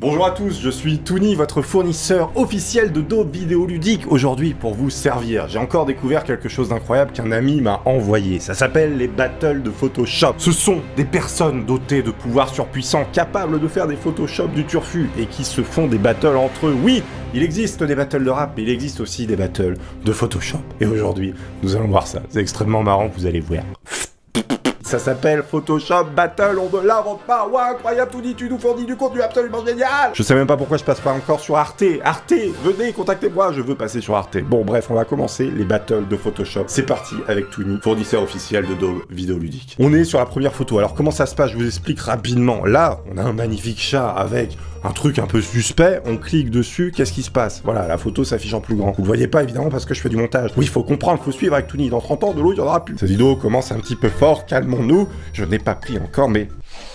Bonjour à tous, je suis Toony, votre fournisseur officiel de daubes vidéoludiques aujourd'hui pour vous servir. J'ai encore découvert quelque chose d'incroyable qu'un ami m'a envoyé. Ça s'appelle les battles de Photoshop. Ce sont des personnes dotées de pouvoirs surpuissants, capables de faire des Photoshop du turfu et qui se font des battles entre eux. Oui, il existe des battles de rap, mais il existe aussi des battles de Photoshop. Et aujourd'hui, nous allons voir ça. C'est extrêmement marrant, vous allez voir. Ça s'appelle Photoshop Battle, on ne l'invente pas. Ouah, incroyable, Toony, tu nous fournis du contenu absolument génial. Je sais même pas pourquoi je passe pas encore sur Arte. Arte, venez, contactez-moi, je veux passer sur Arte. Bon, bref, on va commencer les battles de Photoshop. C'est parti avec Toony, fournisseur officiel de daubes vidéoludiques. On est sur la première photo. Alors, comment ça se passe? Je vous explique rapidement. Là, on a un magnifique chat avec un truc un peu suspect, on clique dessus, qu'est-ce qui se passe? Voilà, la photo s'affiche en plus grand. Vous le voyez pas évidemment parce que je fais du montage. Oui, il faut comprendre, faut suivre avec Toony. Dans 30 ans, de l'eau, il y en aura plus. Cette vidéo commence un petit peu fort, calmons-nous. Je n'ai pas pris encore, mais...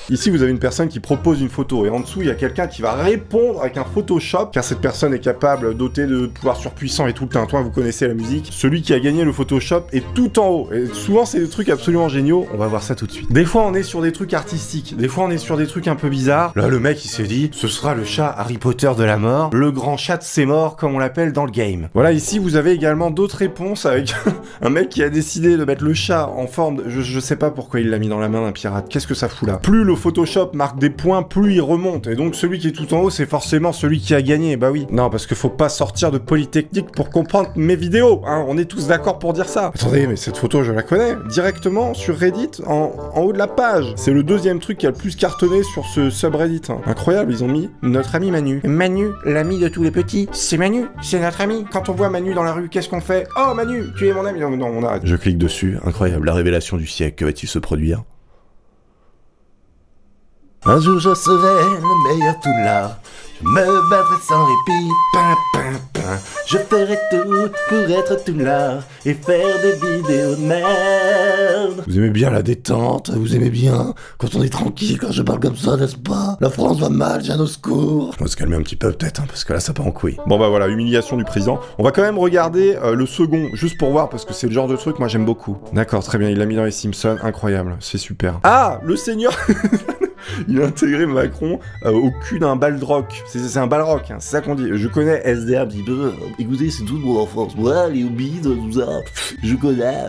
Ici, vous avez une personne qui propose une photo, et en dessous, il y a quelqu'un qui va répondre avec un Photoshop, car cette personne est capable, dotée de pouvoirs surpuissants et tout le tintouin, vous connaissez la musique. Celui qui a gagné le Photoshop est tout en haut, et souvent, c'est des trucs absolument géniaux, on va voir ça tout de suite. Des fois, on est sur des trucs artistiques, des fois, on est sur des trucs un peu bizarres. Là, le mec, il s'est dit, ce sera le chat Harry Potter de la mort, le grand chat de ses morts, comme on l'appelle dans le game. Voilà, ici, vous avez également d'autres réponses, avec un mec qui a décidé de mettre le chat en forme de... Je sais pas pourquoi il l'a mis dans la main d'un pirate, qu'est-ce que ça fout là? Plus le Photoshop marque des points, plus il remonte. Et donc celui qui est tout en haut, c'est forcément celui qui a gagné. Bah oui. Non, parce qu'il faut pas sortir de Polytechnique pour comprendre mes vidéos. Hein. On est tous d'accord pour dire ça. Attendez, mais cette photo, je la connais. Directement sur Reddit, en haut de la page. C'est le deuxième truc qui a le plus cartonné sur ce subreddit. Hein. Incroyable, ils ont mis notre ami Manu. Manu, l'ami de tous les petits. C'est Manu, c'est notre ami. Quand on voit Manu dans la rue, qu'est-ce qu'on fait? Oh Manu, tu es mon ami. Non, on arrête. Je clique dessus. Incroyable, la révélation du siècle. Que va-t-il se produire? Un jour je serai le meilleur toulard, je me battrai sans répit, pin, pin, pin. Je ferai tout pour être toulard et faire des vidéos de merde. Vous aimez bien la détente, vous aimez bien quand on est tranquille, quand je parle comme ça, n'est-ce pas? La France va mal, j'ai un au secours. On va se calmer un petit peu peut-être, hein, parce que là ça part en couille. Bon bah voilà, humiliation du président. On va quand même regarder le second, juste pour voir, parce que c'est le genre de truc, moi j'aime beaucoup. D'accord, très bien, il l'a mis dans les Simpsons, incroyable, c'est super. Ah, le seigneur. Il a intégré Macron au cul d'un baldroc. C'est un balroc, hein, c'est ça qu'on dit. Je connais SDR un petit peu. Écoutez, c'est tout mon enfance. Moi, les hobbies, tout ça. Je connais.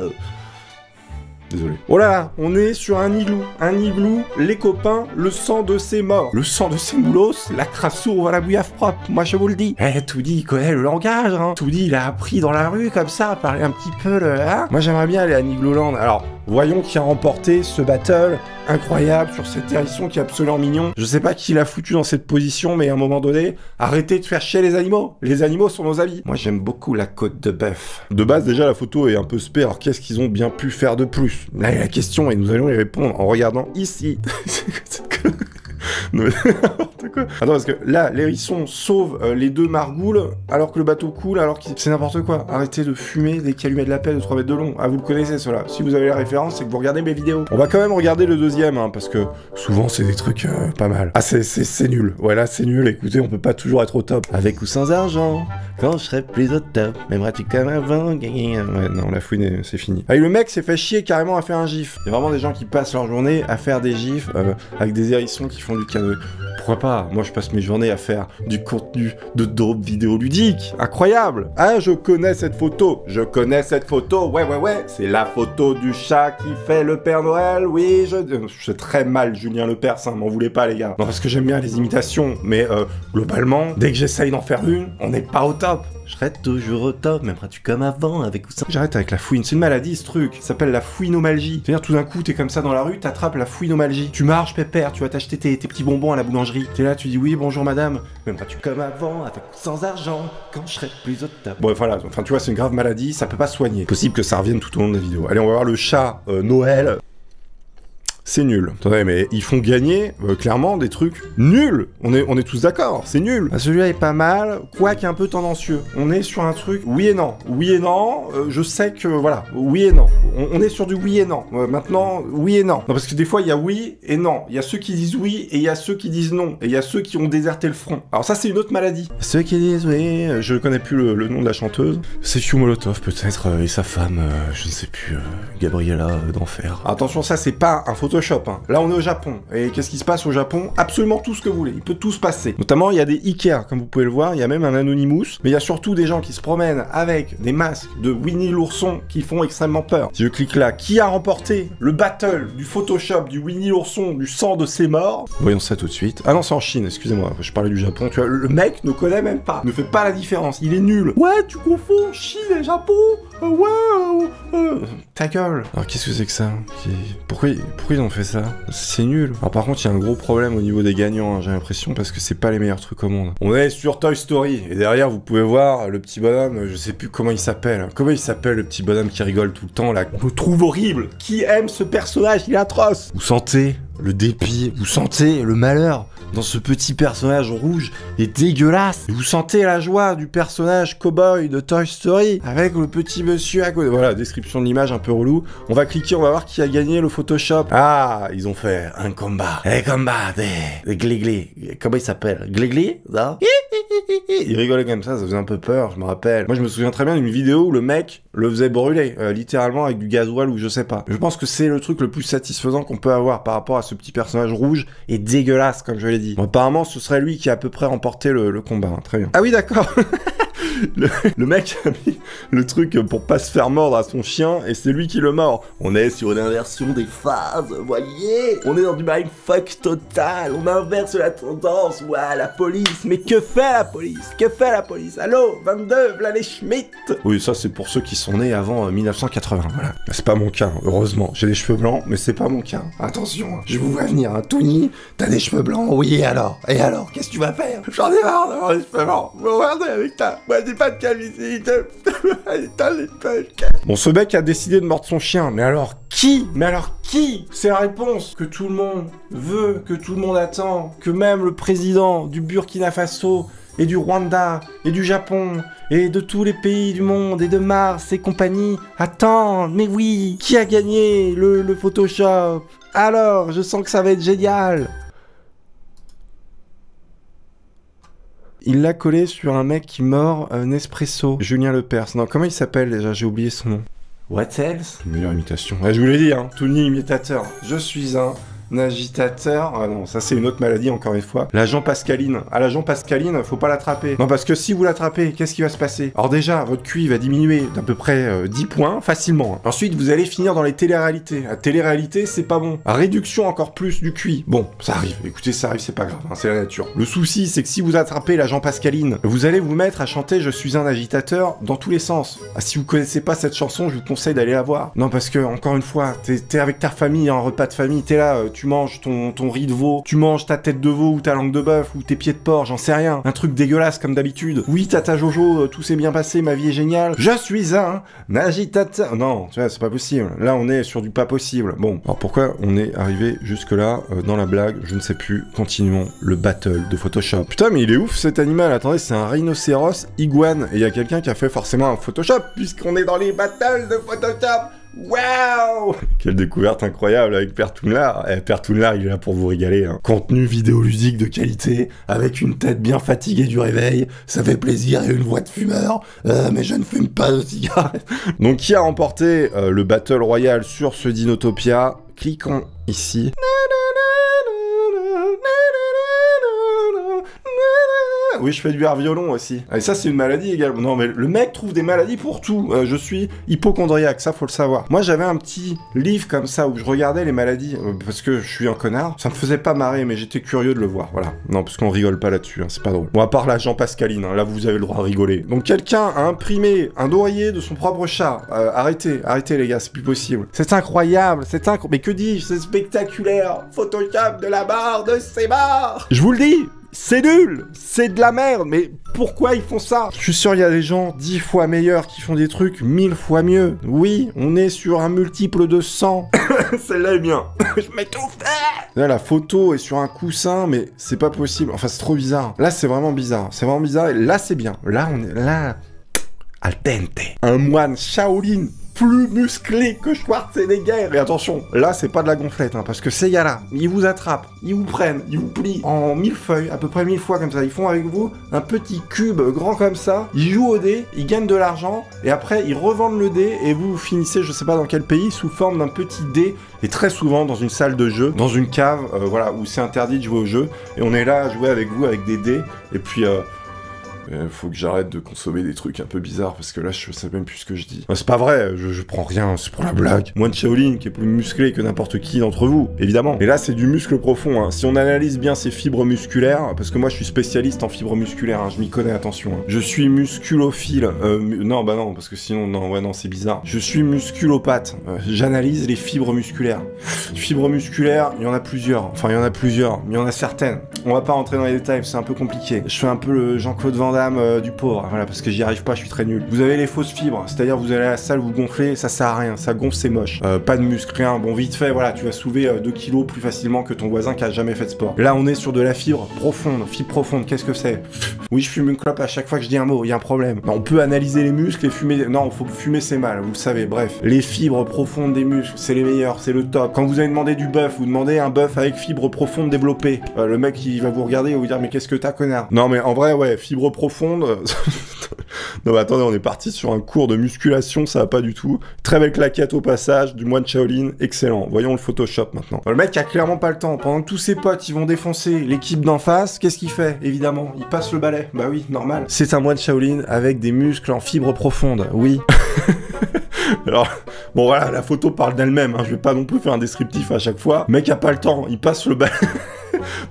Désolé. Oh là, on est sur un igloo. Un igloo, les copains, le sang de ses morts. Le sang de ses moulos, la crassourve à la bouillaffe propre. Moi, je vous le dis. Eh, Toony, il connaît le langage, hein. Toony, il a appris dans la rue, comme ça, à parler un petit peu le... Hein. Moi, j'aimerais bien aller à Nigloland. Alors, voyons qui a remporté ce battle incroyable sur cet hérisson qui est absolument mignon. Je sais pas qui l'a foutu dans cette position, mais à un moment donné, arrêtez de faire chier les animaux. Les animaux sont nos amis. Moi, j'aime beaucoup la côte de bœuf. De base, déjà, la photo est un peu spé. Alors, qu'est-ce qu'ils ont bien pu faire de plus? Là, il y a la question et nous allons y répondre en regardant ici. N'importe quoi. Attends, parce que là, l'hérisson sauve les deux margoules alors que le bateau coule, alors que c'est n'importe quoi. Arrêtez de fumer des calumets de la paix de 3 mètres de long. Ah, vous le connaissez, cela. Si vous avez la référence, c'est que vous regardez mes vidéos. On va quand même regarder le deuxième, hein, parce que souvent, c'est des trucs pas mal. Ah, c'est nul. Ouais, là, c'est nul. Écoutez, on peut pas toujours être au top. Avec ou sans argent, quand je serai plus au top, m'aimeras-tu comme avant? Ouais, non, la fouine, c'est fini. Ah, et le mec s'est fait chier carrément à faire un gif. Il y a vraiment des gens qui passent leur journée à faire des gifs avec des hérissons qui font du canoë. Pourquoi pas? Moi, je passe mes journées à faire du contenu de daube vidéoludique. Incroyable! Ah, je connais cette photo. Je connais cette photo. Ouais. C'est la photo du chat qui fait le Père Noël. Oui, je sais très mal Julien Lepers, hein, m'en voulez pas, les gars. Non, parce que j'aime bien les imitations, mais globalement, dès que j'essaye d'en faire une, on n'est pas au top. Je serai toujours au top, m'aimeras-tu comme avant, avec ou sans... J'arrête avec la fouine, c'est une maladie ce truc, ça s'appelle la fouinomalgie. C'est-à-dire tout d'un coup, t'es comme ça dans la rue, t'attrapes la fouinomalgie. Tu marches, pépère, tu vas t'acheter tes petits bonbons à la boulangerie. T'es là, tu dis oui, bonjour madame, m'aimeras-tu comme avant, avec ou sans argent, quand je serai plus au top. Bon, voilà, enfin tu vois, c'est une grave maladie, ça peut pas se soigner. Possible que ça revienne tout au long de la vidéo. Allez, on va voir le chat Noël. C'est nul. Attendez, mais ils font gagner, clairement, des trucs nuls. On est tous d'accord, c'est nul. Ah, celui-là est pas mal, quoique un peu tendancieux. On est sur un truc oui et non. Oui et non, je sais que, voilà, oui et non. On est sur du oui et non. Maintenant, oui et non. Non, parce que des fois, il y a oui et non. Il y a ceux qui disent oui et il y a ceux qui disent non. Et il y a ceux qui ont déserté le front. Alors ça, c'est une autre maladie. Ceux qui disent oui, je connais plus le nom de la chanteuse. C'est Fiu Molotov, peut-être, et sa femme, je ne sais plus, Gabriella d'Enfer. Attention, ça, c'est pas un photo Photoshop, hein. Là, on est au Japon. Et qu'est-ce qui se passe au Japon? Absolument tout ce que vous voulez. Il peut tout se passer. Notamment, il y a des Ikea, comme vous pouvez le voir. Il y a même un Anonymous. Mais il y a surtout des gens qui se promènent avec des masques de Winnie l'ourson qui font extrêmement peur. Si je clique là, qui a remporté le battle du Photoshop, du Winnie l'ourson, du sang de ses morts? Voyons ça tout de suite. Ah non, c'est en Chine, excusez-moi. Je parlais du Japon. Tu vois, le mec ne connaît même pas. Ne fait pas la différence. Il est nul. Ouais, tu confonds Chine et Japon. Ta gueule. Alors qu'est-ce que c'est que ça? Pourquoi ils ont fait ça? C'est nul. Alors par contre, il y a un gros problème au niveau des gagnants, hein, j'ai l'impression, parce que c'est pas les meilleurs trucs au monde. On est sur Toy Story, et derrière, vous pouvez voir le petit bonhomme, je sais plus comment il s'appelle. Comment il s'appelle, le petit bonhomme qui rigole tout le temps, là? On le trouve horrible. Qui aime ce personnage? Il est atroce. Vous sentez le dépit, vous sentez le malheur dans ce petit personnage rouge et dégueulasse. Et vous sentez la joie du personnage cowboy de Toy Story avec le petit monsieur à côté. Voilà, description de l'image un peu relou. On va cliquer, on va voir qui a gagné le Photoshop. Ah, ils ont fait un combat. Un combat des Gligli. Comment il s'appelle? Gligli? Non? Il rigolait comme ça faisait un peu peur, je me rappelle. Moi, je me souviens très bien d'une vidéo où le mec le faisait brûler, littéralement avec du gasoil ou je sais pas. Je pense que c'est le truc le plus satisfaisant qu'on peut avoir par rapport à ce petit personnage rouge et dégueulasse, comme je l'ai dit. Bon, apparemment, ce serait lui qui a à peu près remporté le combat. Hein. Très bien. Ah oui, d'accord. Le mec a mis le truc pour pas se faire mordre à son chien et c'est lui qui le mord. On est sur une inversion des phases, voyez. On est dans du mindfuck total. On inverse la tendance. Ouais, la police. Mais que fait la police? Que fait la police? Allô, 22, v'là les Schmitt. Oui, ça c'est pour ceux qui sont nés avant 1980. Voilà. C'est pas mon cas, heureusement. J'ai des cheveux blancs, mais c'est pas mon cas. Attention, je vous vois venir. Hein. Tony, t'as des cheveux blancs? Oui, et alors? Et alors? Qu'est-ce que tu vas faire? J'en ai marre d'avoir des cheveux blancs. Regardez avec ta... Dis pas de calvitie. Bon, ce mec a décidé de mordre son chien. Mais alors qui? C'est la réponse que tout le monde veut, que tout le monde attend, que même le président du Burkina Faso et du Rwanda et du Japon et de tous les pays du monde et de Mars et compagnie attendent. Mais oui, qui a gagné le Photoshop? Alors, je sens que ça va être génial. Il l'a collé sur un mec qui mord Nespresso. Julien Lepers. Non, comment il s'appelle déjà? J'ai oublié son nom. What else? Meilleure imitation. Ouais, je vous l'ai dit, hein. Tony imitateur. Je suis un agitateur. Ah non, ça c'est une autre maladie encore une fois. L'agent pascaline. Ah, l'agent pascaline, faut pas l'attraper. Non, parce que si vous l'attrapez, qu'est-ce qui va se passer? Alors déjà, votre QI va diminuer d'à peu près 10 points, facilement. Ensuite, vous allez finir dans les téléréalités. La télé-réalité, c'est pas bon. La réduction encore plus du QI. Bon, ça arrive. Écoutez, ça arrive, c'est pas grave. Hein, c'est la nature. Le souci, c'est que si vous attrapez l'agent pascaline, vous allez vous mettre à chanter « Je suis un agitateur » dans tous les sens. Ah, si vous connaissez pas cette chanson, je vous conseille d'aller la voir. Non, parce que, encore une fois, t'es avec ta famille, un repas de famille, t'es là, tu manges ton riz de veau, tu manges ta tête de veau ou ta langue de bœuf ou tes pieds de porc, j'en sais rien. Un truc dégueulasse comme d'habitude. Oui, tata Jojo, tout s'est bien passé, ma vie est géniale. Je suis un agitateur. Non, tu vois, c'est pas possible. Là, on est sur du pas possible. Bon, alors pourquoi on est arrivé jusque-là dans la blague? Je ne sais plus. Continuons le battle de Photoshop. Putain, mais il est ouf cet animal. Attendez, c'est un rhinocéros iguane. Et il y a quelqu'un qui a fait forcément un Photoshop puisqu'on est dans les battles de Photoshop. Waouh! Quelle découverte incroyable avec Père Tounlar. Père Tounlar, il est là pour vous régaler. Hein. Contenu vidéoludique de qualité, avec une tête bien fatiguée du réveil, ça fait plaisir et une voix de fumeur, mais je ne fume pas de cigarette. Donc qui a remporté le Battle Royale sur ce Dinotopia? Cliquons ici. Oui, je fais du air violon aussi. Et ça, c'est une maladie également. Non, mais le mec trouve des maladies pour tout. Je suis hypochondriaque, ça, faut le savoir. Moi, j'avais un petit livre comme ça où je regardais les maladies parce que je suis un connard. Ça me faisait pas marrer, mais j'étais curieux de le voir. Voilà. Non, parce qu'on rigole pas là-dessus, hein, c'est pas drôle. Bon, à part l'agent pascaline, hein, là, vous avez le droit à rigoler. Donc, quelqu'un a imprimé un oreiller de son propre chat. Arrêtez, les gars, c'est plus possible. C'est incroyable, mais que dis-je? C'est spectaculaire. Photoshop de la barre de ses barres. Je vous le dis. C'est nul, c'est de la merde, mais pourquoi ils font ça? Je suis sûr il y a des gens 10 fois meilleurs qui font des trucs 1000 fois mieux. Oui, on est sur un multiple de 100. Celle-là est bien. Je m'étouffe. Là, la photo est sur un coussin, mais c'est pas possible. Enfin, c'est trop bizarre. Là, c'est vraiment bizarre. C'est vraiment bizarre. Et là, c'est bien. Là, on est là. Al dente. Un moine Shaolin plus musclés que Schwarzenegger. Mais attention, là c'est pas de la gonflette, hein, parce que ces gars-là, ils vous attrapent, ils vous prennent, ils vous plient en 1000 feuilles, à peu près 1000 fois comme ça. Ils font avec vous un petit cube grand comme ça, ils jouent au dé, ils gagnent de l'argent, et après ils revendent le dé, et vous finissez, je sais pas dans quel pays, sous forme d'un petit dé, et très souvent dans une salle de jeu, dans une cave, voilà, où c'est interdit de jouer au jeu, et on est là à jouer avec vous avec des dés, et puis faut que j'arrête de consommer des trucs un peu bizarres parce que là je sais même plus ce que je dis. C'est pas vrai, je prends rien, c'est pour la blague. Moi de Shaolin qui est plus musclé que n'importe qui d'entre vous, évidemment. Et là c'est du muscle profond, hein. Si on analyse bien ces fibres musculaires, parce que moi je suis spécialiste en fibres musculaires, hein, je m'y connais, attention. Hein. Je suis musculophile, non bah non, parce que sinon, non, ouais non c'est bizarre. Je suis musculopathe, j'analyse les fibres musculaires. Fibres musculaires, il y en a plusieurs, enfin il y en a plusieurs, mais il y en a certaines. On va pas rentrer dans les détails, c'est un peu compliqué. Je fais un peu le Jean-Claude Van Damme du pauvre, voilà, parce que j'y arrive pas, je suis très nul. Vous avez les fausses fibres, c'est-à-dire vous allez à la salle, vous gonflez, ça sert à rien, ça gonfle, c'est moche. Pas de muscle, rien, bon vite fait, voilà, tu vas soulever 2 kilos plus facilement que ton voisin qui a jamais fait de sport. Là on est sur de la fibre profonde, qu'est-ce que c'est? Oui, je fume une clope à chaque fois que je dis un mot, il y a un problème. On peut analyser les muscles et fumer, non, faut fumer c'est mal, vous le savez, bref. Les fibres profondes des muscles, c'est les meilleurs, c'est le top. Quand vous allez demander du bœuf, vous demandez un bœuf avec fibres profondes développées. Le mec il va vous regarder et vous dire mais qu'est-ce que t'as, connard? Non mais en vrai ouais, fibres profondes. Non mais attendez, on est parti sur un cours de musculation, ça va pas du tout. Très belle claquette au passage, du moine Shaolin, excellent. Voyons le Photoshop maintenant. Le mec a clairement pas le temps, pendant que tous ses potes ils vont défoncer l'équipe d'en face, qu'est-ce qu'il fait? Évidemment, il passe le balai, bah oui, normal. C'est un moine Shaolin avec des muscles en fibres profondes, oui. Alors, bon voilà, la photo parle d'elle-même, hein. Je vais pas non plus faire un descriptif à chaque fois. Le mec a pas le temps, il passe le balai.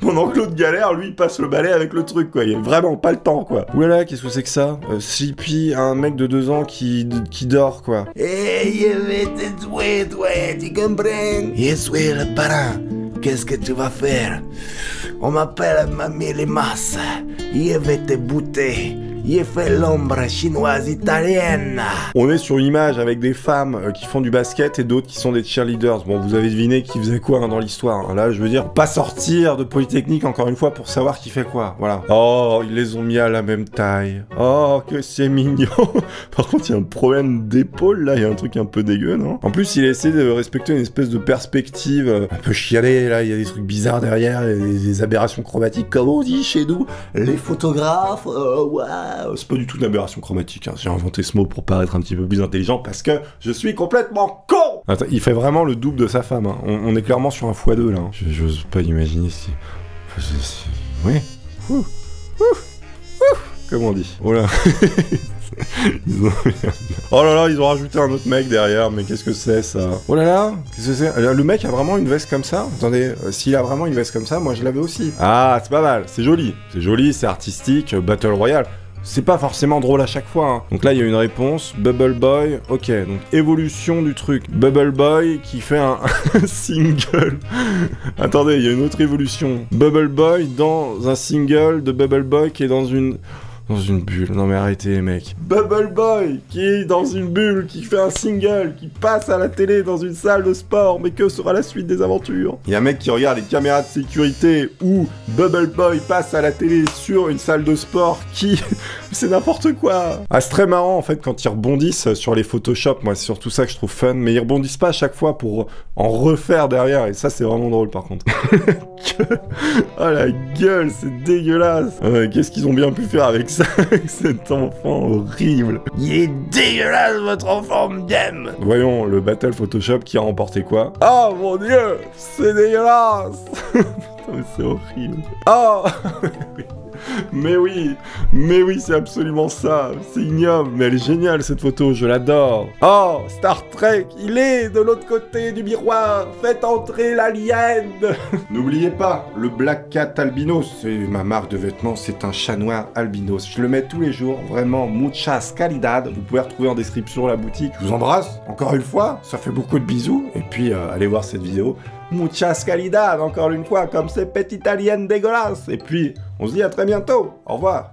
Pendant que l'autre galère, lui il passe le balai avec le truc quoi, il a vraiment pas le temps quoi. Oulala, qu'est-ce que c'est que ça? Sleepy, un mec de 2 ans qui dort quoi. Hey, tu comprends? Yes, oui, le parrain. Qu'est-ce que tu vas faire? On m'appelle Mamie Limas. Je vais te bouter. J'ai fait l'ombre chinoise italienne. On est sur une image avec des femmes qui font du basket et d'autres qui sont des cheerleaders. Bon, vous avez deviné qui faisait quoi hein, dans l'histoire. Hein. Là, je veux dire, pas sortir de Polytechnique encore une fois pour savoir qui fait quoi. Voilà. Oh, ils les ont mis à la même taille. Oh, que c'est mignon. Par contre, il y a un problème d'épaule là. Il y a un truc un peu dégueu, non? En plus, il a essayé de respecter une espèce de perspective un peu chialée. Là, il y a des trucs bizarres derrière, des aberrations chromatiques, comme on dit chez nous. Les photographes, waouh. C'est pas du tout une aberration chromatique, hein. J'ai inventé ce mot pour paraître un petit peu plus intelligent parce que je suis complètement con. Attends, il fait vraiment le double de sa femme, hein. On est clairement sur un x2 là. Hein. J'ose pas imaginer si... Oui. Comme on dit. Oh là. Oh là là, ils ont rajouté un autre mec derrière, mais qu'est-ce que c'est ça? Oh là là, qu'est-ce que c'est? Le mec a vraiment une veste comme ça? Attendez, s'il a vraiment une veste comme ça, moi je l'avais aussi. Ah, c'est pas mal, c'est joli, c'est artistique, Battle Royale. C'est pas forcément drôle à chaque fois, hein. Donc là, il y a une réponse. Bubble Boy. Ok, donc évolution du truc. Bubble Boy qui fait un single. Attendez, il y a une autre évolution. Bubble Boy dans un single de Bubble Boy qui est dans une bulle. Non mais arrêtez les mecs. Bubble Boy qui est dans une bulle, qui fait un single, qui passe à la télé dans une salle de sport. Mais que sera la suite des aventures? Il y a un mec qui regarde les caméras de sécurité où Bubble Boy passe à la télé sur une salle de sport qui... C'est n'importe quoi. Ah, c'est très marrant en fait quand ils rebondissent sur les Photoshop. Moi c'est surtout ça que je trouve fun. Mais ils rebondissent pas à chaque fois pour en refaire derrière. Et ça c'est vraiment drôle par contre. Oh la gueule, c'est dégueulasse. Qu'est-ce qu'ils ont bien pu faire avec ça, avec cet enfant horrible. Il est dégueulasse votre enfant, m'aime. Voyons le battle Photoshop qui a remporté quoi. Oh mon dieu, c'est dégueulasse. Putain mais c'est horrible. Oh. Mais oui, c'est absolument ça. C'est ignoble, mais elle est géniale cette photo, je l'adore. Oh, Star Trek, il est de l'autre côté du miroir. Faites entrer l'alien. N'oubliez pas, le Black Cat Albinos, c'est ma marque de vêtements, c'est un chat noir albinos. Je le mets tous les jours, vraiment, muchas calidad. Vous pouvez retrouver en description la boutique. Je vous embrasse, encore une fois, ça fait beaucoup de bisous. Et puis, allez voir cette vidéo. Muchas calidad, encore une fois, comme ces petites aliens dégueulasses. Et puis, on se dit à très bientôt. Au revoir.